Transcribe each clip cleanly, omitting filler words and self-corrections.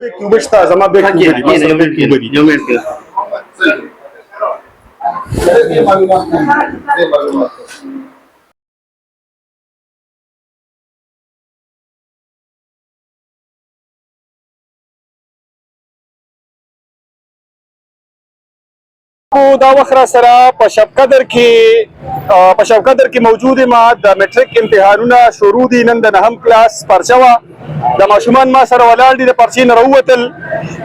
وبشتا زما بیگ کوبری ما سره بیگ کوبری یو منټ کې کو دا وخت را سره په شب قدر کې موجود ما د میټریک امتحانونه شروع دي نن د نهم کلاس پرچوا د ماشومان ما سره ولاړ دي د پرچې نه راووتل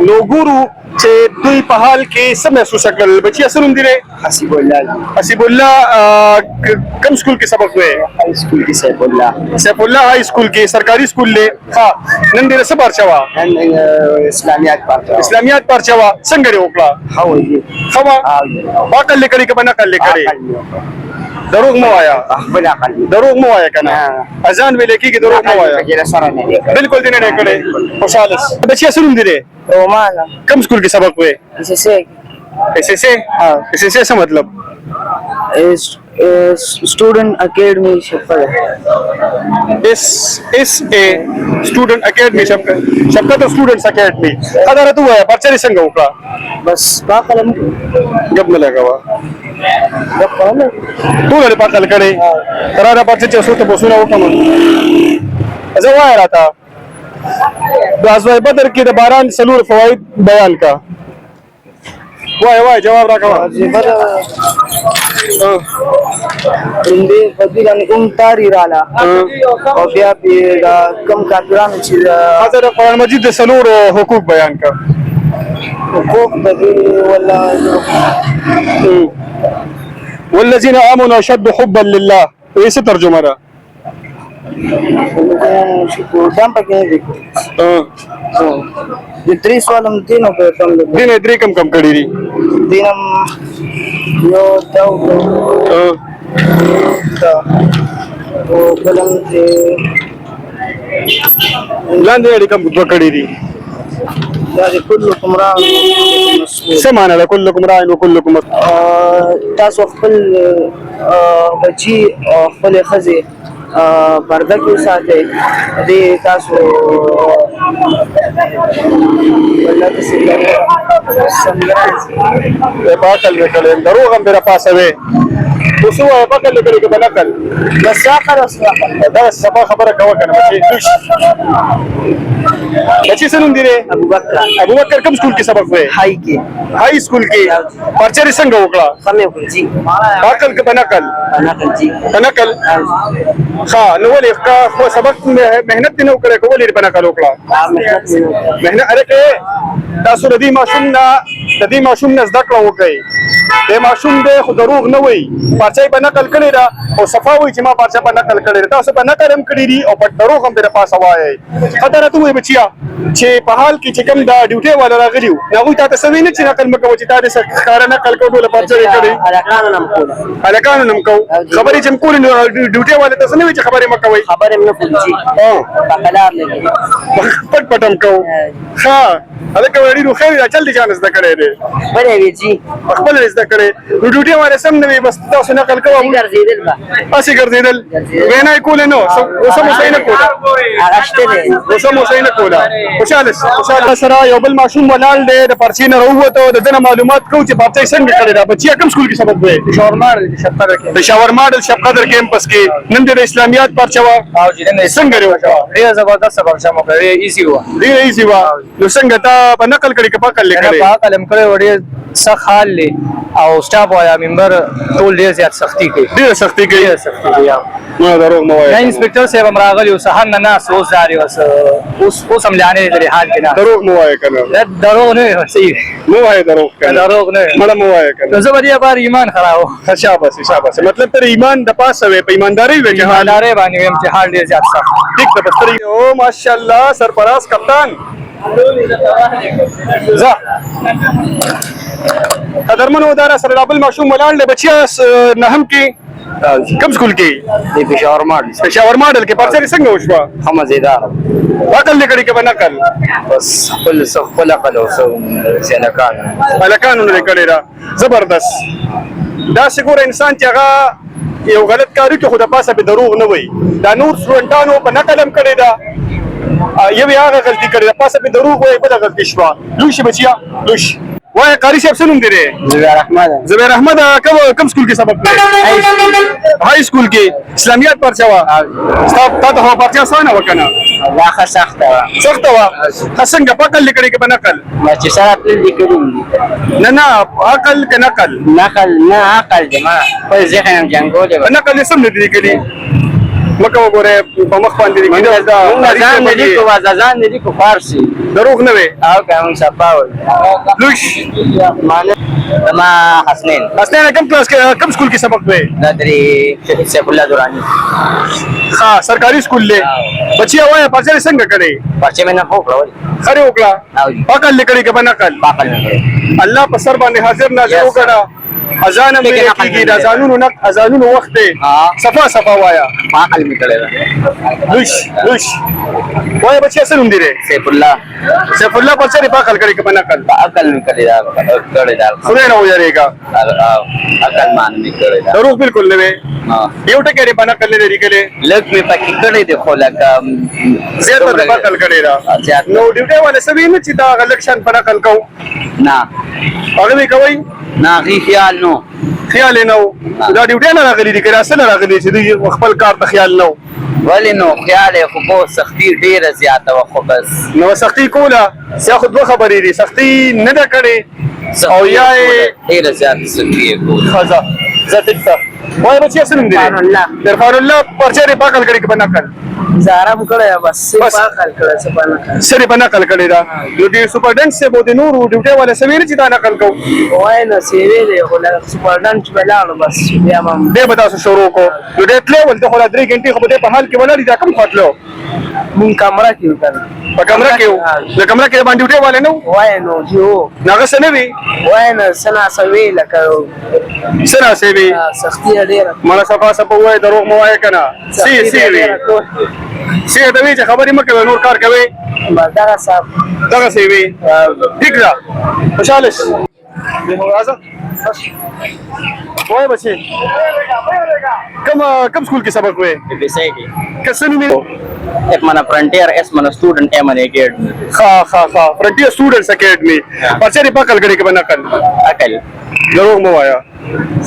نو ګورو چې دوی په حال کې څه محسوس کړل بچي اصل هم دي حسیب الله کوم سکول کې سبق وې های سکول کې سیف الله های سکول کې سرکاري سکول له ها نن دې څه پرچوا اسلامیات پرچوا څنګه دی وکړه خوا باقل لیکړي که نه کړل لیکړي دروغ مو وایا دروغ مو وایا کنه اذان ویل کېږي دروغ مو وایا بالکل دې نه کړې خوشاله بچي اصل هم دي رومانا کوم سکول کې سبق وې اس سے اس سے څه مطلب student academy शफर اس اے student academy Shafqat students academy خبره ته وایا پرچې څنګه وکړه बस باقلم جب نه لگاوا باقلم ټول له پاکل کړي تر را پرچې چې اوسه بوسونه وکم زه وایا راته د ازوای بدر کې د باران سلور فواید بیان کا وای جواب راکوا دې فضیلت کوم تاری رالا او بیا په کم کارګرانو چې حضرت قرآن مجید د سلور حقوق بیان کا حقوق دې ولا والذین آمنوا اشد حبا لله ایسه ترجمه را دام پکې نه دي د درې سوالم دینو په کم دي دین درې کم کړی دي دینم یو تاو او بلم دې لاندې اړې کم کړی دي دا کلکم راع سمانه لكلكم راع وكلكم تاسو خپل بچي خپل خزي پرده کې ساتي دې تاسو الله دې سره باکل وکړل دروغ هم را پاسوي وسو باکل لګړي کې بنکل بس اخر دا سبا خبره کوي کنه بچي سنوم دي ابو بکر کوم سکول کې سبق وې هاي سکول کې پرچې څنګه وکړه سمې وکړي جی باکل کې بنکل جی بنکل ها نو ولې کا خو سبق مهنت نه وکړه کولې بنکل وکړه مهنت ارکه تاسو ردی ماشوم نه زده کړو وکړي د ماشوم د خو دروغ نه وای پرچې بنکل کړي دا او صفاوي چې ما پرچې بنکل کړي تاسو بنکل هم کړی دي او په دروغ هم در پاسه وای خطر ته وای بچیا چې په حال کې چې کوم دا ډیوټي والا راغلیو هغه ته تسوي نه چې نقل مکو چې تاسو ښکار نقل کوو له پرچې کړي الکانو نم کو خبرې چې کول ډیوټي والا تاسو نه وی چې خبرې مکوي خبرې نه کوي بقلار لګي پټم کو ها الکه وړي نو خیر چل دي جان زده کړي دي بلې وی جی خپل زده کړي ډیوټي والا سم نه وي بس تاسو نقل کوو ګرځیدل با اسی ګرځیدل وینا کول نه اوسم حسین کولا اغشتل اوسم حسین کولا خوشاله سره یو بل ماشوم ولال دی د پرچې نه راووته د دنه معلومات کو چې پرچې څنګه کړی دا بچیا کوم سکول کې سبق وې پېښور ماډل شپ قدر کیمپس کې نن د اسلامیات پرچوا او چې نن څنګه لري ډیر زبردست سبق شمو کوي ایزی و ډیر ایزی و نو څنګه تا په نقل کړي که پاکل لیکلې پاکل کړي وړي سخت حال لی او سټاف وایا ممبر ټول ډیر زیات سختی کوي ډیر سختی کوي نو دروغ مو وایي انسپکټر صاحب هم راغلی او سهار نه ناس اوس جاري اوس هم لاندې لري حال کې نه دروغ مو وایي کنه دروغ نه صحیح مو وایي دروغ کنه دروغ نه مړه مو وایي کنه زه به بار ایمان خرابو شاباش مطلب تر ایمان د پاسه وي په ایمانداري وي چې ایمانداري باندې ویم چې حال ډیر زیات سخت ټیک ده بستري او ماشاءالله سرفراز کپتان زه قدرمنو اداره سره بل ماشوم ولاړ له بچیا نه هم کې کوم سکول کې د پېښور ماډل کې پرچې څنګه وشوه مزیدار باکل لیکړي کې بنکل بس خپل عقل او الکانو نه لیکړي را زبردست دا څنګه انسان چې هغه یو غلط کاری ته خو د پاسه به دروغ نه وای دا نور سټوډنټانو په نقل هم کړی دا یو هغه غلطي کړې ده پاسه په دروغ وایي بله غلطي شوه لوی شي بچیا لوی شي وایي قاري صاحب څه نوم دی زبیر احمد زبیر احمد کوم سکول کې سبق دی هاي سکول کې اسلامیات پرچا وه تا ته خو پرچا اسانه وه که نه واخه سخته وه سخته وه ښه څنګه په عقل لیکړې که په نقل چې سره تلل دي کړي نه نه عقل که نقل نقل نه عقل دی ما خپل ذهن هم جنګولی په نقل یې سم نه دي لیکلي مکه وګورئ په مخ باندې لیکلي مونږ ځان نه لیکو ځان نه لیکو فارسي دروغ نه وي او که مونږ صفا وي لوش زما حسنین حسنین کوم کلاس کې کوم سکول کې سبق دی دا درې شهید سیف الله دراني ها سرکاري سکول دی بچي وایي پرچا یې څنګه کړې پرچې مې نه خو کړول خرې وکړه او جی عقل لیکړې که په نقل باقل نه کړی الله په سر باندې حاضر ناظر وګڼه اذان هم ویل کېږي د اذانونو وخت دی صفا صفا وایه باقل مې کړی ده لوش لوش وایه بچي څه نوم دی سیف الله سیف الله پرچا یې په عقل کړې که په نقل عقل مې کړی ده خدای نه ویریږه عقل مان مې کړی ده دروغ بالکل نه وي یو ټکی یې په نقل نه دی لیکلی لږ مې پکې کړی دی خو لکه زیاته د په عقل کړې ده نو ډیوټۍ والا څه وي نه چې دا هغه لږ شان په نقل کوو نه هغه به کوئ نه غي خیال نو خیال یې نه و دا ډیوټۍ نه راغلي دي که دا څه نه راغلي چې دوی خپل کار ته خیال نه و ولې نو خیال یې خو په سختي ډېره زیاته وه خو بس نو سختي کوله سیا خو دوه خبرې دي سختي نه ده کړې او یا یې ډېره زیاته سختي یې کوله ښه زه ټیک ته وایه بچیه څه نوم دی عرفان الله پرچا یې په عقل کړې که په نقل زارم کړی بس عقل کړی څه په نقل سر یې په نقل کړې ده نو د سپرډنټ صاحب او د نورو ډیوټۍ والا څه ویلي چې دا نقل کوو وایي نو څه یې ویلې خو لکه سپرډنټ چې به لاړو بس بیا به دی به تاسو شروع کړو نو دی تللی ول ته خو دا 3 غنټې خو به دی په حال کې ولاړ دي دا کوم خوا تلو مونږ کمره کې وو کنه په کمره کې وو د کمره کې باندې ډیوټۍ والا نه وو وایي نو چې وو نو هغه څه نه وي وایي نو څه ناڅه وی لکه څه ناڅه وي سختي یې ډېره مړه صفا صفا ووایه دروغ مه وایه که نه څه وي څه ته وي چې خبرې مه کوې نور کار کوې دغه صاحب دغسې وي ټیک ده خوشحاله شي راځه وایه بچې کوم سکول کې سبق وې که څه نوم یې ایک مانا فرنٹیئر ایس مانا اسٹوڈنٹ اے مانا اکیڈمی ها فرنٹیئر اسٹوڈنٹس اکیډمي پرچا دې په عقل کړې که په نقل عقل دروغ مه وایه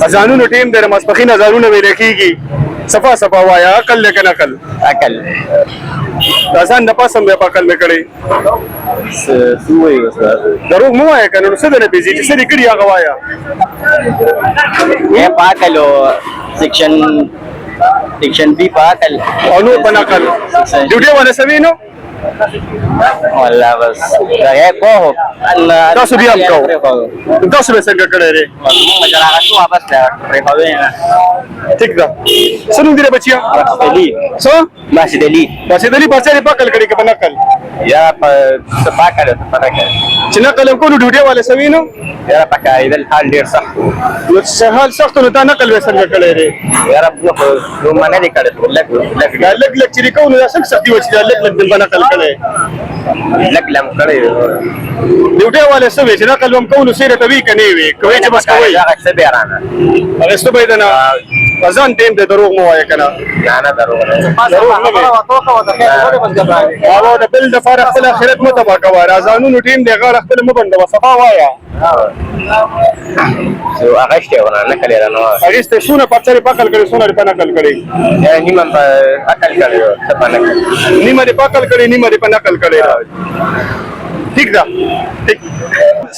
اذانونو ټیم دی د ماسپښین اذانونه ویلی کېږي صفا صفا وایه عقل دی که نقل عقل د اذان د پاسه هم بیا په عقل مې کړی دروغ مه وایه که نه نو څه درنه پېځي چې څه دې کړي هغه وایه اے په عقل و سیکشن بی په عقل او نور په نقل ډیوټۍ والا څه وي نو والله بس دا یې کوو تاسو بیا هم کوو تاسو به څنګه کړی دی موږ هغه شو واپس پرېښودی نه ټیک ده څه نوم دی ری بچیا راشد علي څه راشد علي راشد علي پرچا دې په عقل کړې که په نقل یا په څه په عقل څه په نقل چې نقل هم کوو نو ډیوټۍ والا څه وي نو یاره په کارېدل حال ډېر سخت و نو چې حال سخت نو تا نقل به څنګه کړی دی یاره زه خو دومره نه دی کړی لږ دا لږ لږ چې دې کوو نو دا څنګه سختي وه چې دا لږ لږ دې په نقل کړی لږ لم کړی ډیوټۍ والا څه وي چې نقل هم کوو نو سیرې ته وي که نه وي کوئ چې بس کوئ هغه څه بیا رانه اخیستو به یې ده نه اذان ټیم دی دروغ مه وایه که نه نه دروغ نه او د بل دپاره خپل آخرت مه تباه کوه د اذانونو ټیم دی غاړه خپله مه بندوه صفا وایه هغه شته ونه نقل یې رانه اخیستی څونه پرچا دې په عقل کړې څونه دې په نقل کړې نیمه په عقل کړی څه په نقل نیمه دې په عقل کړې نیمه دې په نقل کړې ده ٹھیک ده ٹھیک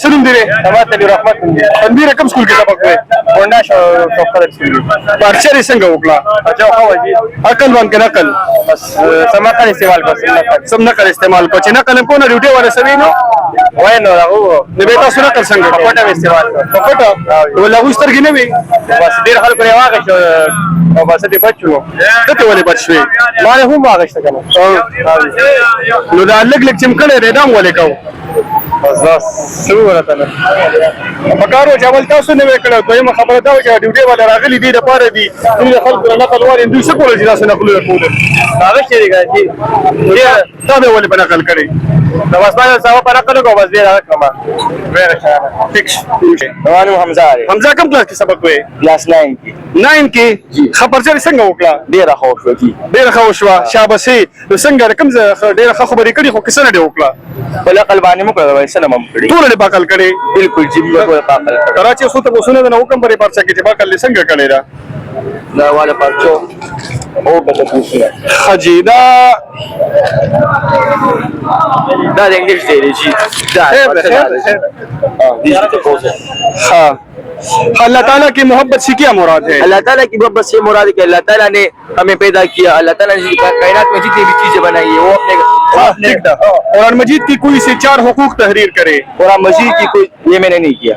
څه نوم دی محمد علي رحمت تنویر کوم سکول کې سبق وې ونډا شو ټوکر سکول پرچا دې څنګه وکړه اچھا خو وځي عقل باندې نقل بس سماقل استعمال کو سم نقل استعمال کو چې نقل کو نه ډیوټي ولا سوي نو وای نو راغو د بیٹا سره نقل څنګه پټه استعمال کو پټه ولا غوسترګې نه وي بس ډیر خلکو نه واغ شو او بس دې بچو ته ولې بچ شوې ما له هم واغ شته کنه نو دا لګ لګ چمکړې ردام ولې کو بس صورة پکارو چې اول تاسو نه وکړه دویمه خبره دا و چې ډیوټي والا راغلي دي د پاره دي دوی د خلکو نقل واري دوی څه کول چې تاسو نقل وکړو هغه شي دی تا به ولې په نقل کړی د واسطه سبا پر نقل کو بس دې راکما ډیر ښه فکس روانو حمزه حمزه کوم کلاس کې سبق وې کلاس 9 کې 9 کې خبرچه څنګه وکړه ډیر ښه شو کی ډیره ښه وشوه شاباسي نو څنګه کوم ډیره ښه خبرې کړې خو کیسه نه دی وکړه بل قلبانی مو کړو سلام هم کړی ټول دې باقل کړي بالکل جی بالکل قابل کراچي اوسه ته وسونه نه حکم پرې پرچا کې چې باقل څنګه کړی را دا والا پرچو او بده پوښتنه حجی دا دا د انګلیش دی جی دا हाँ अल्लाह ताला की मोहब्बत से क्या मुराद है अल्लाह ताला की मोहब्बत से मुराद है कि अल्लाह ताला ने हमें पैदा किया अल्लाह ताला ने कायनात में जितनी भी चीजें बनाई है वो अपने कुरान मजीद की कोई से 4 हुकूक तहरीर करे कुरान मजीद की कोई ये मैंने नहीं किया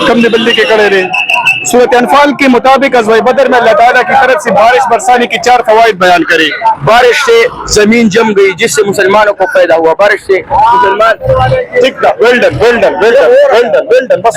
कम ने बल्ले के करे रे सूरत अनफाल के मुताबिक अज़वाए बदर में अल्लाह ताला की तरफ से बारिश बरसाने की 4 फवाइद बयान करे बारिश से जमीन जम गई जिससे मुसलमानों को फायदा हुआ बारिश से मुसलमान ठीक था वेल डन बस